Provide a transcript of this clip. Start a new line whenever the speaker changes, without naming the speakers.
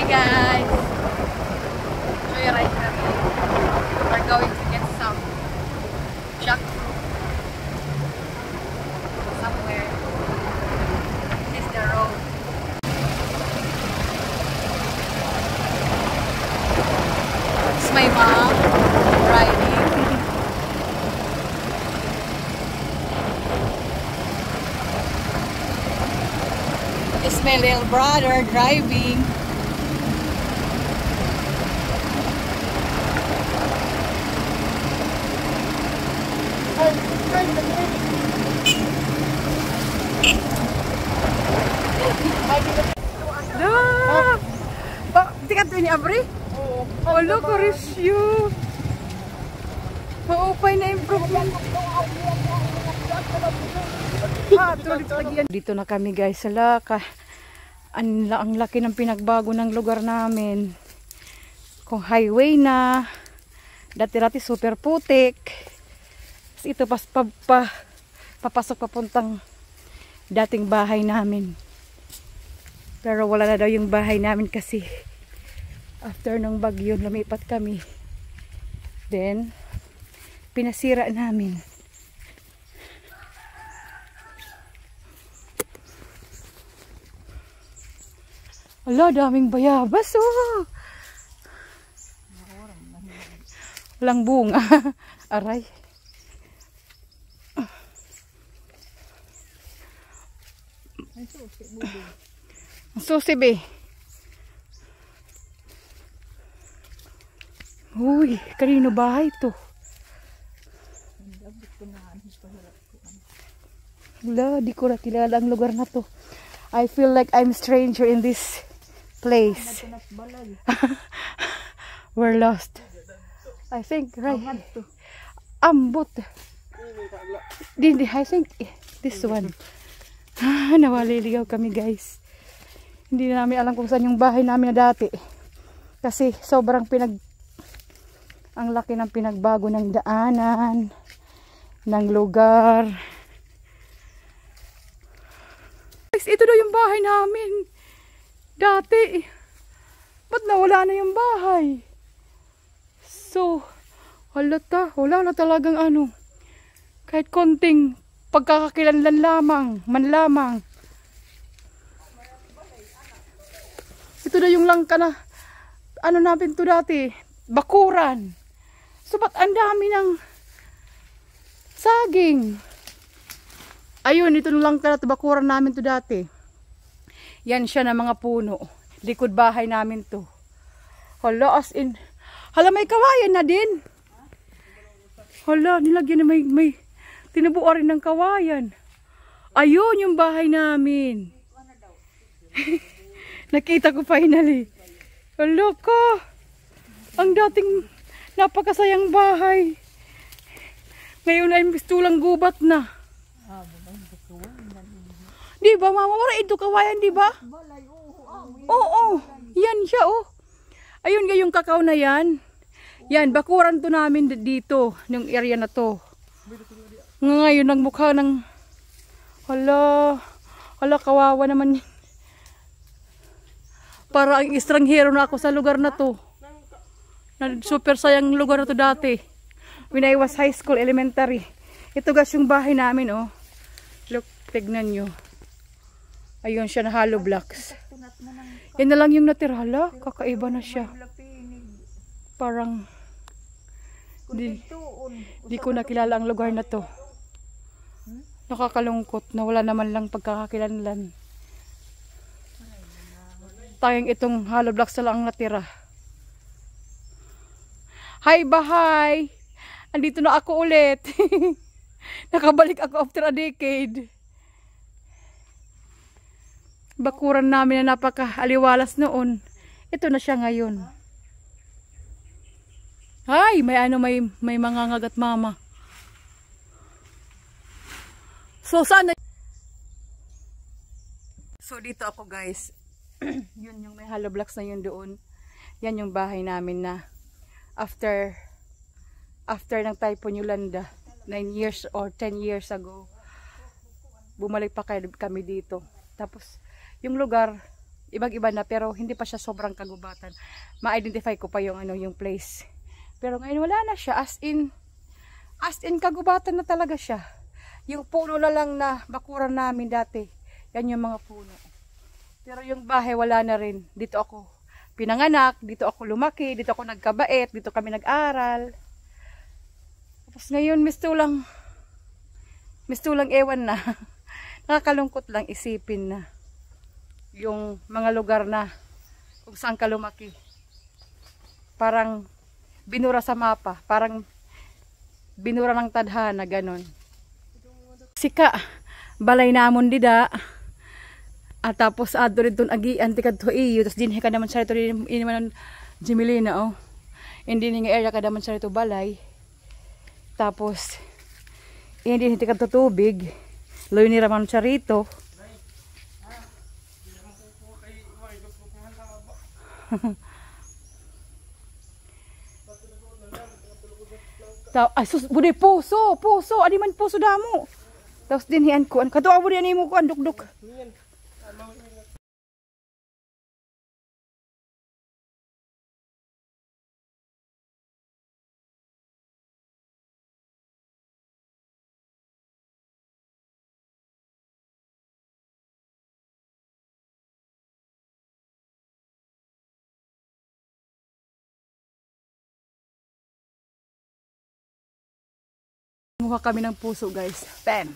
guys! Joyride kami. We're going to get some jackfruit somewhere. This is the road. It's my mom riding. It's my little brother driving. Tikat ini abri? Oh, look, Horatio. Maupay na improvement. Dito na kami guys sa Laka. Ang laki ng pinagbago ng lugar namin. Kung highway na. Dati-dati super putik. Ito papasok papuntang dating bahay namin. Pero wala na daw yung bahay namin kasi after ng bagyo lumipat kami. Then pinasira namin. Ala, daming bayabas oh. Walang bunga. Aray. Ang susi be. Uy, kanino bahay to? Wala, di ko na kilala ang lugar na to. I feel like I'm stranger in this place. We're lost. I think, right? Ambot. I think this one. Nawaliligaw kami guys. Hindi na namin alam kung saan yung bahay namin na dati. Kasi sobrang ang laki ng pinagbago ng daanan, ng lugar. Guys, ito daw yung bahay namin. Dati. Ba't nawala na yung bahay? So, wala na talagang ano. Kahit konting pagkakakilanlan man lamang. Ito na yung langka na ano natin to dati, bakuran. So ba't ang dami ng saging? Ayun, ito lang ka na to, bakuran namin to dati. Yan siya na mga puno. Likod bahay namin to. Hala, as in. Hala, may kawayan na din. Hala, nilagyan na may tinubuan rin ng kawayan. Ayun yung bahay namin. Nakita ko finally. Hala ka. Ang dating napakasayang bahay. Ngayon ay mistulang gubat na. Di ba mama? Wala ito kawayan, di ba? Oo. Yan siya oh. Ayun yung kakao na yan. Yan, bakuran to namin dito. Yung area na to. Ngayon ang mukha ng hala kawawa naman. Para ang estranghero na ako sa lugar na to. Super sayang lugar na to dati. When I was high school, elementary. Ito guys yung bahay namin oh. Look, tignan nyo. Ayun siya na hollow blocks. Yan na lang yung natira. Hala, kakaiba na siya. Parang di ko nakilala ang lugar na to. Nakakalungkot na wala naman lang pagkakakilanlan. Tayong itong hollow blocks na lang ang natira. Hi, bahay! Andito na ako ulit. Nakabalik ako after a decade. Bakuran namin na napaka-aliwalas noon. Ito na siya ngayon. Ay, may mga ngagat mama. So, sana. So, dito ako guys. Yun yung may hollow blocks na yun doon. Yan yung bahay namin na after ng Typhoon Yolanda 9 years or 10 years ago bumalik pa kami dito. Tapos yung lugar ibang-iba na, pero hindi pa siya sobrang kagubatan. Ma-identify ko pa yung ano, yung place. Pero ngayon wala na siya, as in kagubatan na talaga siya. Yung puno na lang na bakuran namin dati, yan yung mga puno. Pero yung bahay wala na rin. Dito ako pinanganak, dito ako lumaki, dito ako nagkabait, dito kami nag-aral. Tapos ngayon mistulang ewan na. Nakakalungkot lang isipin na yung mga lugar na kung saan ka lumaki. Parang binura sa mapa, parang binura ng tadhana, ganon. Sika, balay namon dida. At tapos adto rin dun agian tikad to iyo. Tapos dinhi ka naman sa ito iniman Jimilina, oh. Hindi nga area ka naman sa ito balay. Tapos hindi tikad to tubig. Loy ni raman sa rito. Ay sus, bude puso. Adi man puso damo. Tapos dinhian ko, kato abo din mo ko duk-duk. Kumuha kami ng puso, guys. Bam!